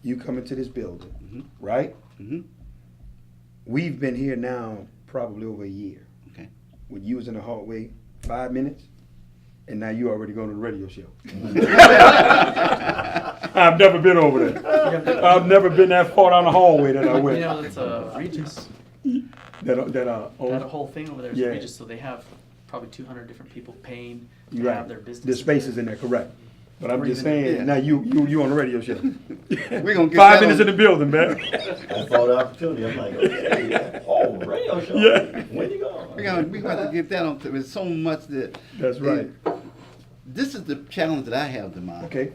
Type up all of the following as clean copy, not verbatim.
you come into this building, right? Mm-hmm. We've been here now probably over a year. Okay. When you was in the hallway, 5 minutes, and now you already going to the radio show. I've never been over there. I've never been that far down the hallway that I went. You know, it's Regis. That Whole thing over there is Yeah. Regis, so they have probably 200 different people paying to You're have right. their business. The spaces in there, correct. But I'm Or just even- saying, yeah. now you on the radio show. We're gonna get 5 that minutes on- in the building, man. I saw the opportunity. I'm like, okay, oh, radio show. Yeah. When you go? We got to get that on. There's so much that. That's right. This is the challenge that I have, Demond. Okay.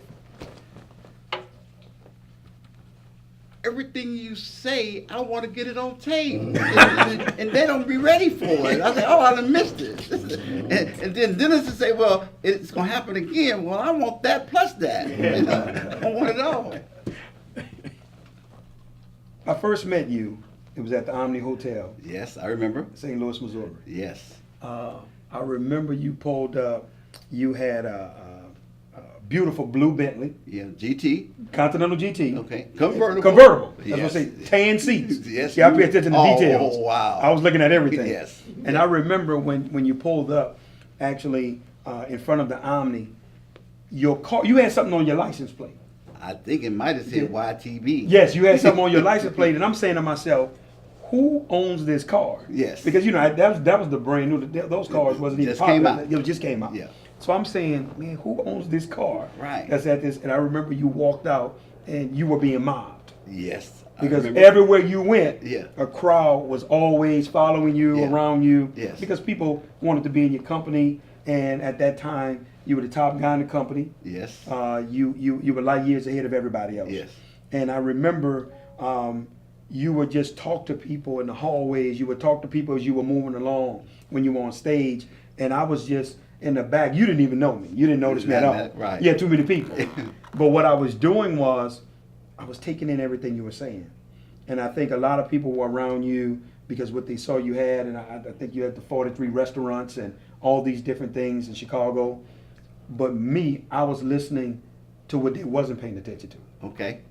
Everything you say, I want to get it on tape, and they don't be ready for it. I say, oh, I done missed it. and then Dennis will say, well, it's gonna happen again. Well, I want that plus that. You know, I want it all. I first met you, it was at the Omni Hotel, Yes, I remember. St. Louis, Missouri. Yes. I remember you pulled up, you had a beautiful blue Bentley, Yeah, GT. Continental GT. Okay. Convertible. Convertible. That's Yes. what I say. Tan seats. Yes. See, I pay attention to details. Oh, wow. I was looking at everything. Yes. And I remember when you pulled up, actually, in front of the Omni, your car, you had something on your license plate. I think it might have said YTB. Yes, you had something on your license plate, and I'm saying to myself, who owns this car? Yes. Because that was the brand new. Those cars wasn't even Just came popular. out. It just came out. Yeah. So I'm saying, man, who owns this car? Right. That's at this, and I remember you walked out and you were being mobbed Yes. I because remember. everywhere you went, Yeah. a crowd was always following you, Yeah. around you. Yes. Because people wanted to be in your company, and at that time you were the top guy in the company. Yes. You were light years ahead of everybody else. Yes. And I remember you would just talk to people in the hallways. You would talk to people as you were moving along when you were on stage. And I was just in the back. You didn't even know me. You didn't notice me at all. Right. You had too many people. But what I was doing was I was taking in everything you were saying. And I think a lot of people were around you because what they saw you had, and I think you had the 43 restaurants and all these different things in Chicago. But me, I was listening to what they wasn't paying attention to. Okay.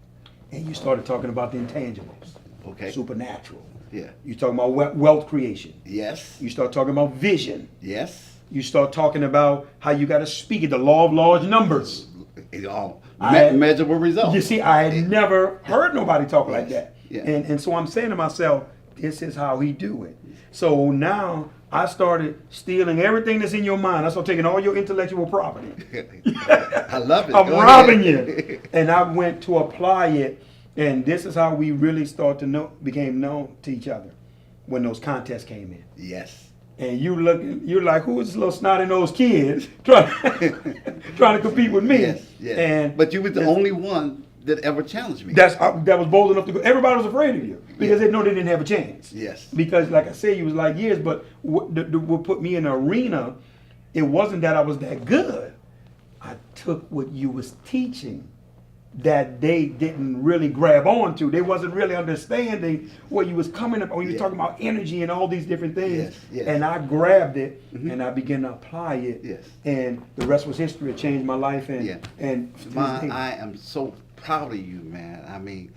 And you started talking about the intangibles. Okay. Supernatural. Yeah. You talking about wealth creation. Yes. You start talking about vision. Yes. You start talking about how you got to speak it, the law of large numbers. It all I- measurable results. You see, I had never heard nobody talk like Yes. that. Yeah. And so I'm saying to myself, this is how he do it. So now I started stealing everything that's in your mind. I started taking all your intellectual property. I love it. I'm Go robbing ahead. you. And I went to apply it. And this is how we really became known to each other when those contests came in. Yes. And you're like, who is this little snotty-nosed kid trying to compete with me? Yes. Yes. And but you were the only one that ever challenged me. that was bold enough to go. Everybody was afraid of you because they know they didn't have a chance. Yes. Because, like I said, you was like years, but what put me in an arena, it wasn't that I was that good. I took what you was teaching that they didn't really grab onto. They wasn't really understanding what you was coming up when you was Yeah. talking about energy and all these different things. Yes, yes. And I grabbed it Mhm. and I began to apply it. Yes. And the rest was history. It changed my life. And Yeah. and Devon, I am so proud of you, man. I mean,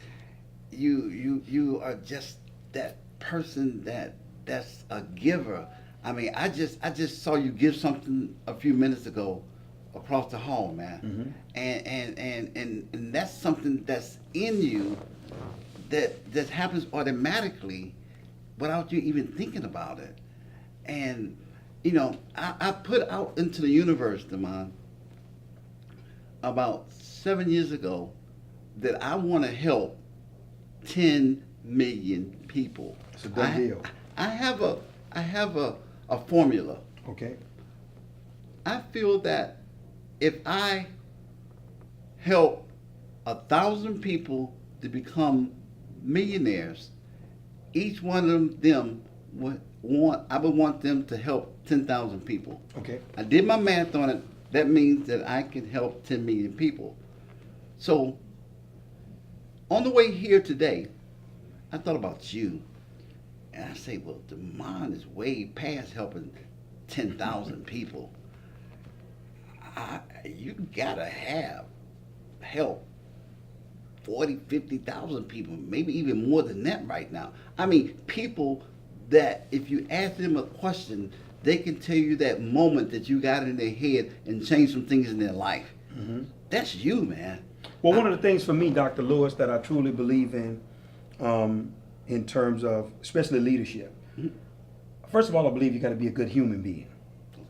you are just that person that's a giver. I mean, I just saw you give something a few minutes ago across the hall, man. Mhm. And that's something that's in you that happens automatically without you even thinking about it. And you know, I put out into the universe, Damon, about 7 years ago that I want to help 10 million people. It's a done deal. I have a formula. Okay. I feel that if I help 1,000 people to become millionaires, each one of them I would want them to help 10,000 people. Okay. I did my math on it. That means that I can help 10 million people. So, on the way here today, I thought about you. And I say, well, Damon is way past helping 10,000 people. You gotta have help 40, 50,000 people, maybe even more than that right now. I mean, people that if you ask them a question, they can tell you that moment that you got in their head and change some things in their life. That's you, man. Well, one of the things for me, Dr. Lewis, that I truly believe in terms of especially leadership. First of all, I believe you got to be a good human being.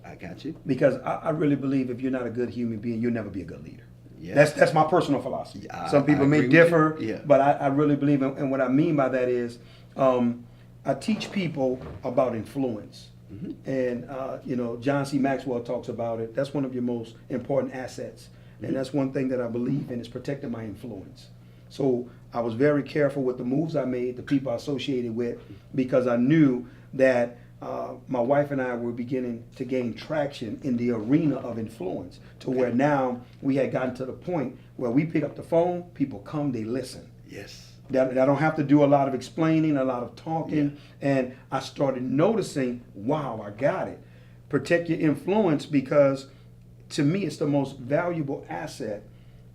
I got you. Because I really believe if you're not a good human being, you'll never be a good leader. Yeah. That's my personal philosophy. Some people I may agree with differ, you. Yeah. but I really believe, and what I mean by that is, I teach people about influence. And, John C. Maxwell talks about it. That's one of your most important assets. And that's one thing that I believe in is protecting my influence. So I was very careful with the moves I made, the people I associated with, because I knew that my wife and I were beginning to gain traction in the arena of influence to where now we had gotten to the point where we pick up the phone, people come, they listen. Yes. That I don't have to do a lot of explaining, a lot of talking. And I started noticing, wow, I got it. Protect your influence, because to me, it's the most valuable asset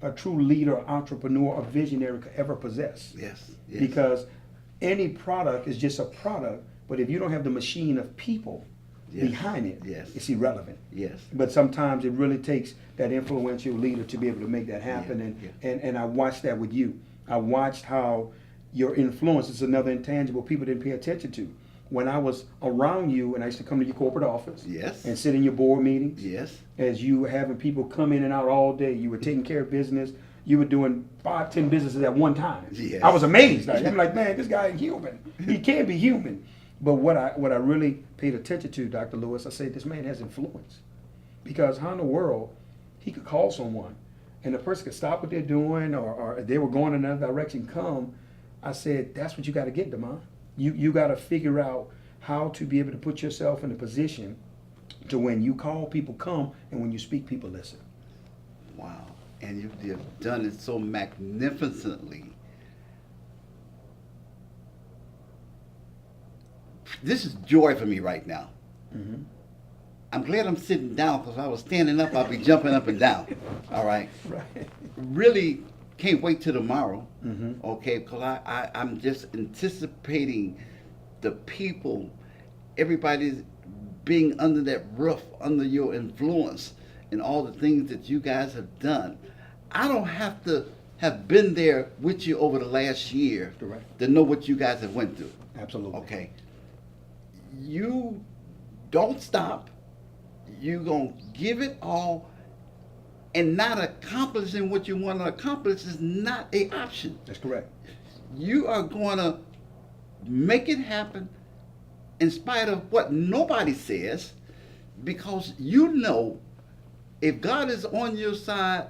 a true leader, entrepreneur, or visionary could ever possess. Yes. Yes. Because any product is just a product, but if you don't have the machine of people behind it, it's irrelevant. Yes. But sometimes it really takes that influential leader to be able to make that happen. And I watched that with you. I watched how your influence is another intangible people didn't pay attention to. When I was around you, and I used to come to your corporate office and sit in your board meetings, as you were having people come in and out all day, you were taking care of business, you were doing 5, 10 businesses at one time. I was amazed. I'm like, man, this guy is human. He can't be human. But what I really paid attention to, Dr. Lewis, I said, this man has influence. Because how in the world he could call someone and the person could stop what they're doing, or they were going in another direction, come. I said, that's what you got to get, Damon. You got to figure out how to be able to put yourself in a position to when you call, people come, and when you speak, people listen. Wow. And you've done it so magnificently. This is joy for me right now. I'm glad I'm sitting down, because if I was standing up, I'd be jumping up and down. All right? Right. Really can't wait till tomorrow, okay? Because I'm just anticipating the people, everybody's being under that roof, under your influence, and all the things that you guys have done. I don't have to have been there with you over the last year to know what you guys have went through. Absolutely. Okay. You don't stop. You're going to give it all, and not accomplishing what you want to accomplish is not an option. That's correct. You are going to make it happen in spite of what nobody says, because you know if God is on your side,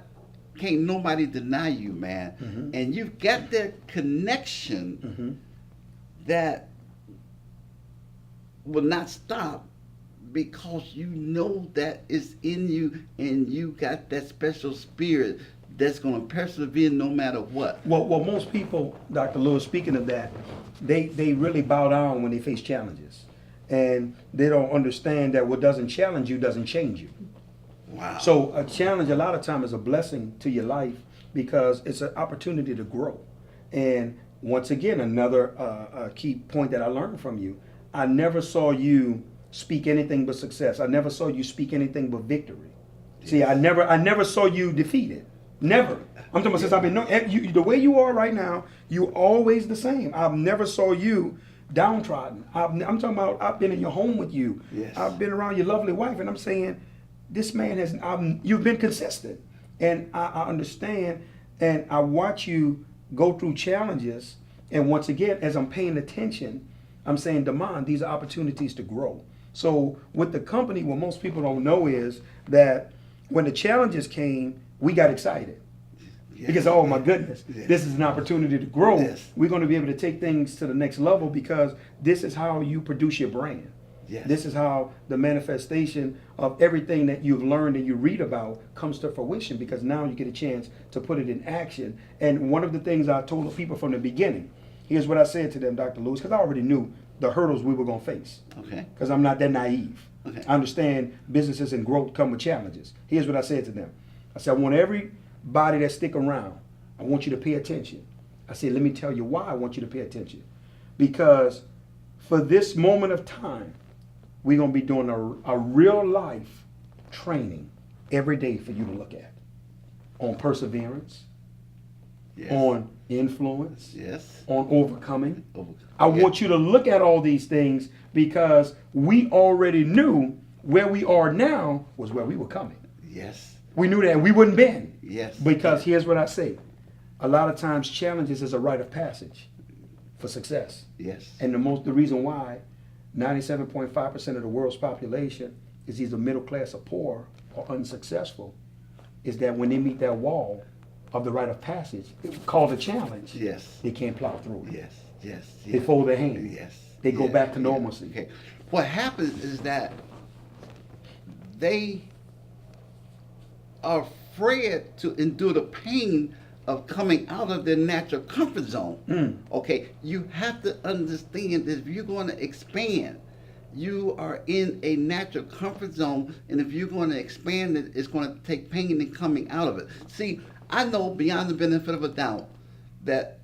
can't nobody deny you, man. And you've got that connection that will not stop, because you know that is in you, and you got that special spirit that's going to persevere no matter what. Well, most people, Dr. Lewis, speaking of that, they really bow down when they face challenges. And they don't understand that what doesn't challenge you doesn't change you. Wow. So a challenge a lot of time is a blessing to your life, because it's an opportunity to grow. And once again, another key point that I learned from you, I never saw you speak anything but success. I never saw you speak anything but victory. See, I never saw you defeated. Never. I'm talking about since I've been knowing the way you are right now. You always the same. I've never saw you downtrodden. I'm talking about I've been in your home with you. I've been around your lovely wife, and I'm saying this man has. You've been consistent, and I understand, and I watch you go through challenges. And once again, as I'm paying attention, I'm saying, Damon, these are opportunities to grow. So with the company, what most people don't know is that when the challenges came, we got excited. Because, oh my goodness, this is an opportunity to grow. We're going to be able to take things to the next level, because this is how you produce your brand. This is how the manifestation of everything that you've learned and you read about comes to fruition, because now you get a chance to put it in action. And one of the things I told the people from the beginning, here's what I said to them, Dr. Lewis, because I already knew the hurdles we were going to face. Because I'm not that naive. I understand businesses and growth come with challenges. Here's what I said to them. I said, I want everybody that stick around I want you to pay attention. I said, let me tell you why I want you to pay attention. Because for this moment of time, we're going to be doing a real life training every day for you to look at on perseverance, Yes. on influence, Yes. on overcoming. Over- I yeah. want you to look at all these things because we already knew where we are now was where we were coming. Yes. We knew that and we wouldn't bend. Yes. Because here's what I say. A lot of times challenges is a rite of passage for success. Yes. And the reason why 97.5% of the world's population is either middle class or poor or unsuccessful is that when they meet that wall of the rite of passage, called a challenge, Yes. they can't plow through it. Yes. Yes. They fold their hands. Yes. They go Yes. back to Yeah. normalcy. Okay. What happens is that they are afraid to endure the pain of coming out of their natural comfort zone. Okay, you have to understand that if you're going to expand, you are in a natural comfort zone, and if you're going to expand it, it's going to take pain in coming out of it. See, I know beyond the benefit of a doubt that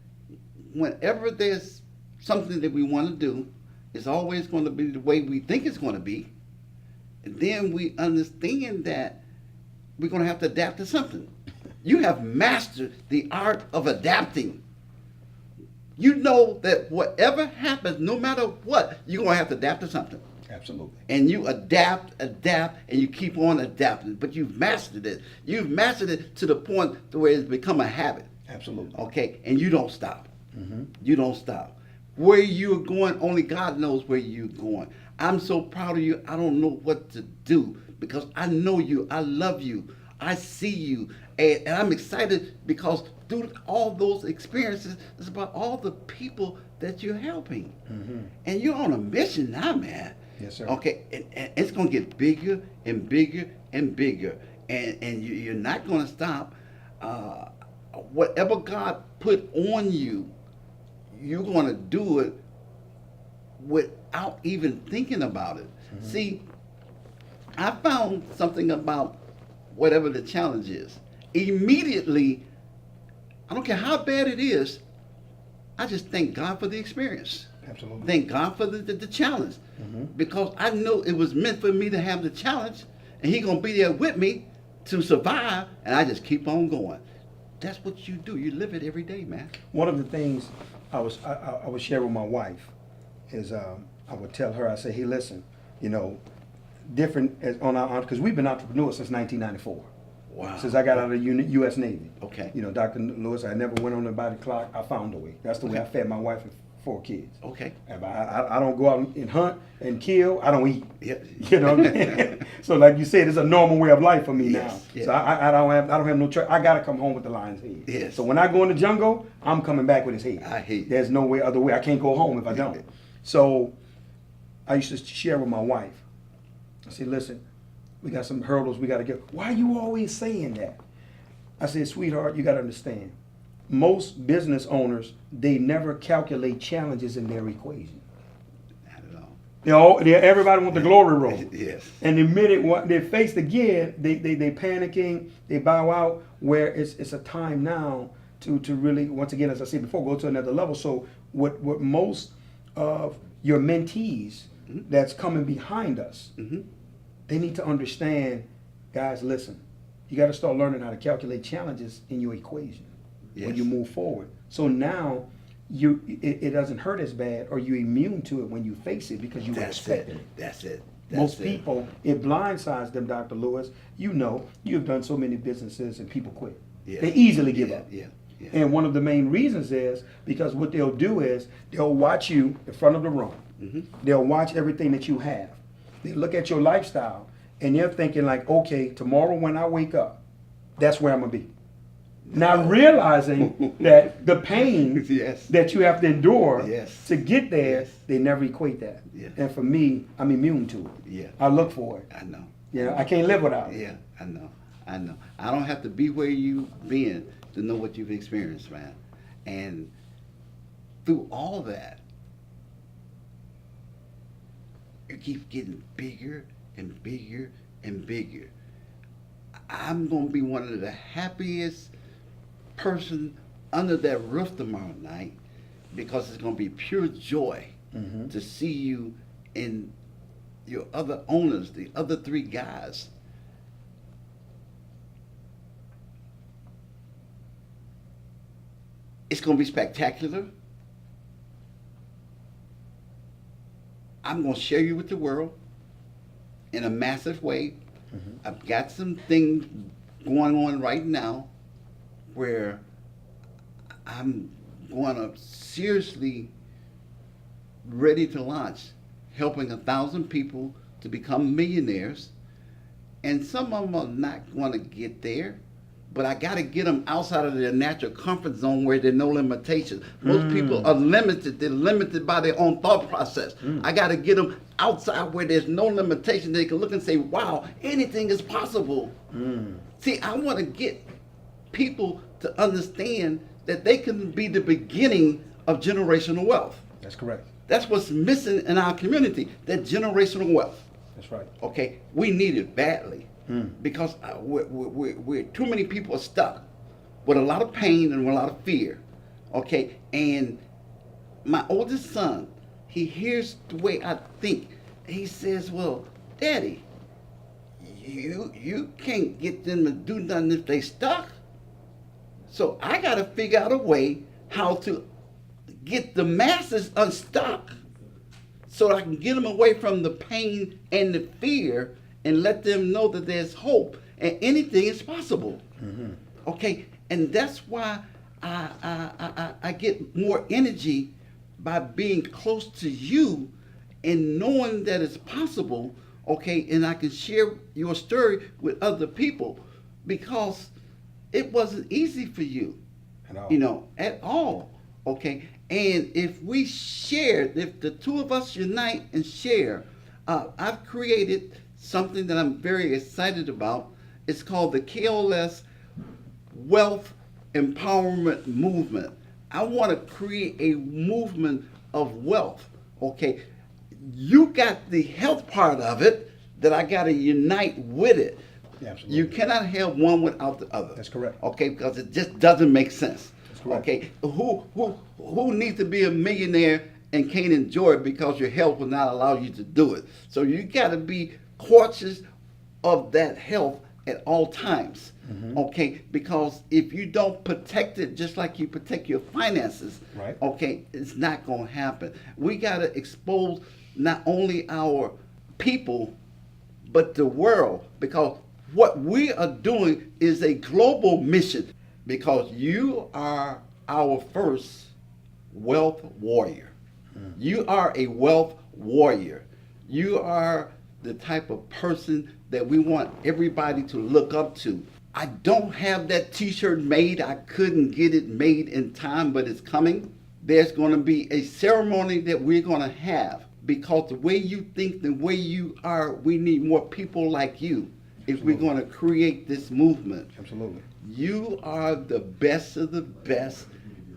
whenever there's something that we want to do, it's always going to be the way we think it's going to be. And then we understand that we're going to have to adapt to something. You have mastered the art of adapting. You know that whatever happens, no matter what, you're going to have to adapt to something. Absolutely. And you adapt, and you keep on adapting. But you've mastered it. You've mastered it to the point to where it's become a habit. Absolutely. Okay? And you don't stop. You don't stop. Where you're going, only God knows where you're going. I'm so proud of you, I don't know what to do because I know you. I love you. I see you. And I'm excited because through all those experiences, it's about all the people that you're helping. And you're on a mission now, man. Yes, sir. Okay, and it's going to get bigger and bigger and bigger. And you're not going to stop. Whatever God put on you, you're going to do it without even thinking about it. See, I found something about whatever the challenge is. Immediately, I don't care how bad it is, I just thank God for the experience. Absolutely. Thank God for the challenge. Because I know it was meant for me to have the challenge, and He going to be there with me to survive, and I just keep on going. That's what you do. You live it every day, man. One of the things I would share with my wife is I would tell her, I say, hey, listen, you know, different as on our, because we've been entrepreneurs since 1994. Wow. Since I got out of the U.S. Navy. Okay. You know, Dr. Lewis, I never went on the body clock. I found a way. That's the way I fed my wife and 4 kids. Okay. If I don't go out and hunt and kill, I don't eat. Yeah. You know what I mean? So like you said, it's a normal way of life for me Yes, now. yes. So I don't have no choice. I gotta come home with the lion's head. Yes. So when I go in the jungle, I'm coming back with his head. I hate There's no way other way. I can't go home if I don't. So I used to share with my wife. I said, listen, we got some hurdles we gotta get. Why are you always saying that? I said, sweetheart, you gotta understand. Most business owners, they never calculate challenges in their equation. Not at all. Everybody want the glory road. Yes. And the minute they're faced again, they panicking, they bow out, where it's a time now to really, once again, as I said before, go to another level. So what most of your mentees that's coming behind us, they need to understand, guys, listen, you got to start learning how to calculate challenges in your equation when Yes. you move forward. So now it doesn't hurt as bad, or you're immune to it when you face it because you were That's expecting it. it. That's it. Most That's it. people, it blindsides them, Dr. Lewis. You know, you've done so many businesses and people quit. Yeah. They easily give Yeah, up. yeah, yeah. And one of the main reasons is because what they'll do is they'll watch you in front of the room. They'll watch everything that you have. They look at your lifestyle and they're thinking like, okay, tomorrow when I wake up, that's where I'm gonna be. Not realizing that the pain Yes. that you have to endure Yes. to get there, Yes. they never equate that. Yeah. And for me, I'm immune to it. Yeah. I look for it. I know. You know, I can't live without it. Yeah, I know. I know. I don't have to be where you've been to know what you've experienced, man. And through all that, it keeps getting bigger and bigger and bigger. I'm going to be one of the happiest person under that roof tomorrow night, because it's going to be pure joy Mhm. to see you and your other owners, the other three guys. It's going to be spectacular. I'm going to share you with the world in a massive way. Mhm. I've got some things going on right now where I'm going to seriously ready to launch, helping 1,000 people to become millionaires. And some of them are not going to get there, but I got to get them outside of their natural comfort zone where there are no limitations. Most people are limited. They're limited by their own thought process. I got to get them outside where there's no limitation. They can look and say, wow, anything is possible. See, I want to get people to understand that they can be the beginning of generational wealth. That's correct. That's what's missing in our community, that generational wealth. That's right. Okay, we need it badly because we're too many people are stuck with a lot of pain and a lot of fear. Okay, and my oldest son, he hears the way I think. He says, "Well, Daddy, you can't get them to do nothing if they stuck. So I got to figure out a way how to get the masses unstuck, so I can get them away from the pain and the fear and let them know that there's hope and anything is possible." Okay, and that's why I get more energy by being close to you and knowing that it's possible. Okay, and I can share your story with other people because it wasn't easy for you, At all. you know, at all. Okay, and if we share, if the two of us unite and share, I've created something that I'm very excited about. It's called the KLS Wealth Empowerment Movement. I want to create a movement of wealth. Okay, you got the health part of it that I got to unite with it. Yeah, absolutely. You cannot have one without the other. That's correct. Okay, because it just doesn't make sense. That's correct. Okay, who needs to be a millionaire and can't enjoy it because your health will not allow you to do it? So you got to be cautious of that health at all times. Okay, because if you don't protect it just like you protect your finances, Right. okay, it's not going to happen. We got to expose not only our people but the world, because what we are doing is a global mission, because you are our first wealth warrior. You are a wealth warrior. You are the type of person that we want everybody to look up to. I don't have that t-shirt made. I couldn't get it made in time, but it's coming. There's going to be a ceremony that we're going to have, because the way you think, the way you are, we need more people like you if we're going to create this movement. Absolutely. You are the best of the best.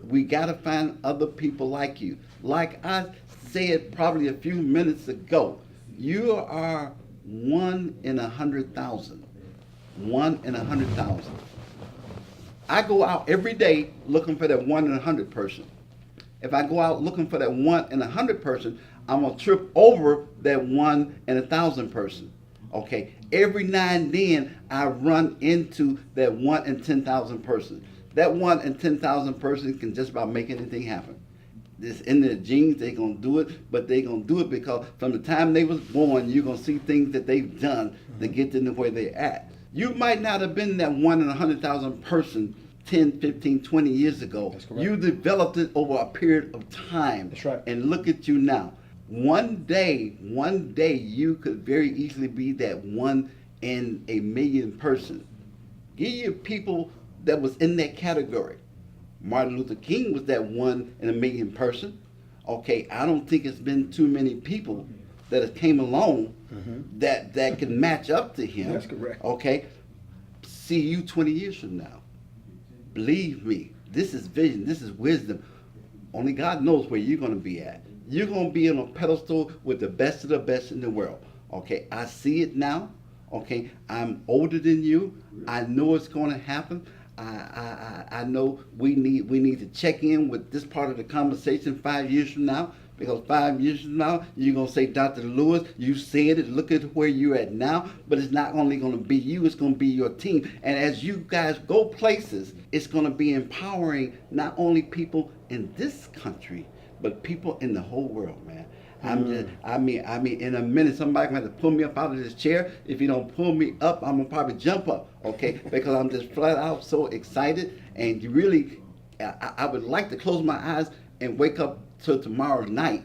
We got to find other people like you. Like I said probably a few minutes ago, you are 1 in 100,000. 1 in 100,000. I go out every day looking for that 1 in 100 person. If I go out looking for that 1 in 100 person, I'm gonna trip over that 1 in 1,000 person. Okay. Every now and then I run into that 1 in 10,000 person. That 1 in 10,000 person can just about make anything happen. It's in their genes, they're gonna do it, but they're gonna do it because from the time they was born, you're gonna see things that they've done to get them to where they're at. You might not have been that 1 in 100,000 person 10, 15, 20 years ago. That's correct. You developed it over a period of time. That's right. And look at you now. One day, you could very easily be that 1 in a million person. Give you people that was in that category. Martin Luther King was that 1 in a million person. Okay, I don't think it's been too many people that have came along that can match up to him. That's correct. Okay, see you 20 years from now. Believe me, this is vision, this is wisdom. Only God knows where you're going to be at. You're going to be on a pedestal with the best of the best in the world. Okay, I see it now. Okay, I'm older than you. I know it's going to happen. I know we need to check in with this part of the conversation 5 years from now, because 5 years from now you're gonna say, Dr. Lewis, you said it. Look at where you're at now. But it's not only gonna be you; it's gonna be your team. And as you guys go places, it's gonna be empowering not only people in this country, but people in the whole world, man. I mean, in a minute, somebody gonna have to pull me up out of this chair. If you don't pull me up, I'm gonna probably jump up, okay? Because I'm just flat out so excited, and you really, I would like to close my eyes and wake up till tomorrow night,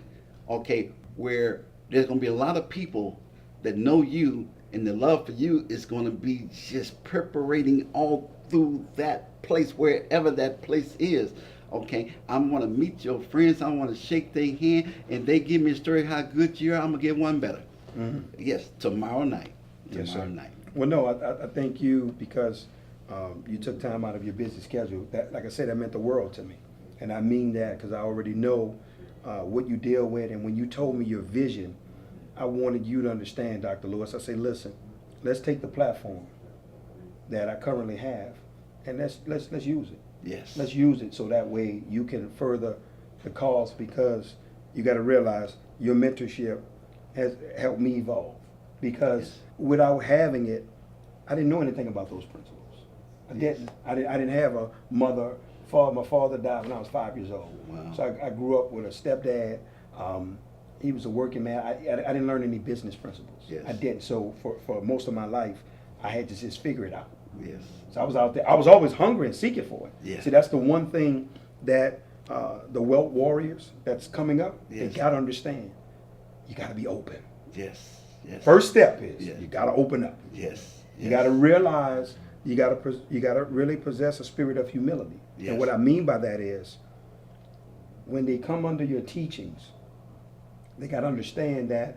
okay, where there's gonna be a lot of people that know you, and the love for you is gonna be just perforating all through that place, wherever that place is. Okay, I want to meet your friends. I want to shake their hand, and they give me a story how good you are. I'm gonna get one better. Yes, tomorrow night. Yes, Tomorrow sir. night. Well, no, I thank you because you took time out of your busy schedule. That, like I said, that meant the world to me, and I mean that because I already know what you deal with. And when you told me your vision, I wanted you to understand, Dr. Lewis. I say, listen, let's take the platform that I currently have, and let's use it. Yes. Let's use it so that way you can further the cause, because you got to realize your mentorship has helped me evolve. Because Yes. without having it, I didn't know anything about those principles. I didn't have a mother. My father died when I was 5 years old. Wow. So I grew up with a stepdad. He was a working man. I didn't learn any business principles. Yes. I didn't. So for most of my life, I had to just figure it out. Yes. So I was out there. I was always hungry and seeking for it. Yeah. See, that's the one thing that the wealth warriors that's coming up, they Yes. got to understand. You got to be open. Yes. Yes. First step is Yeah. you got to open up. Yes. You got to realize you got to really possess a spirit of humility. Yes. And what I mean by that is when they come under your teachings, they got to understand that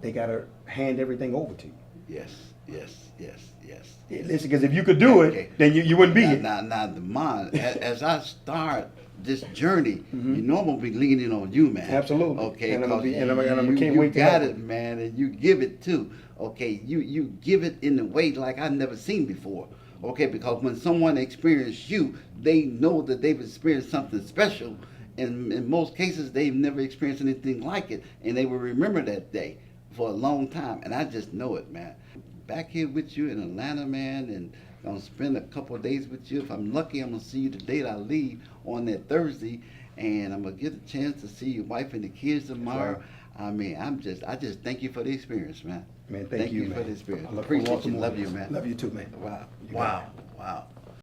they got to hand everything over to you. Yes. Yes. Yes. Yes. Yeah, listen, because if you could do Okay. it, then you wouldn't be here. Now, Demond, as I start this journey, you know I'm gonna be leaning on you, man. Absolutely. Okay. And I'm gonna 'cause be- and I'm- you, can't you wait to got help. it, man, and you give it too. Okay. You give it in a way like I've never seen before. Okay, because when someone experiences you, they know that they've experienced something special. And in most cases, they've never experienced anything like it, and they will remember that day for a long time. And I just know it, man. Back here with you in Atlanta, man, and gonna spend a couple of days with you. If I'm lucky, I'm gonna see you the day that I leave on that Thursday, and I'm gonna get a chance to see your wife and the kids tomorrow. I mean, I just thank you for the experience, man. Man, thank you, for man. the experience. I look Appreciate forward to you. more. Love you, man. Love you too, man. Wow. You got Wow. it. Wow.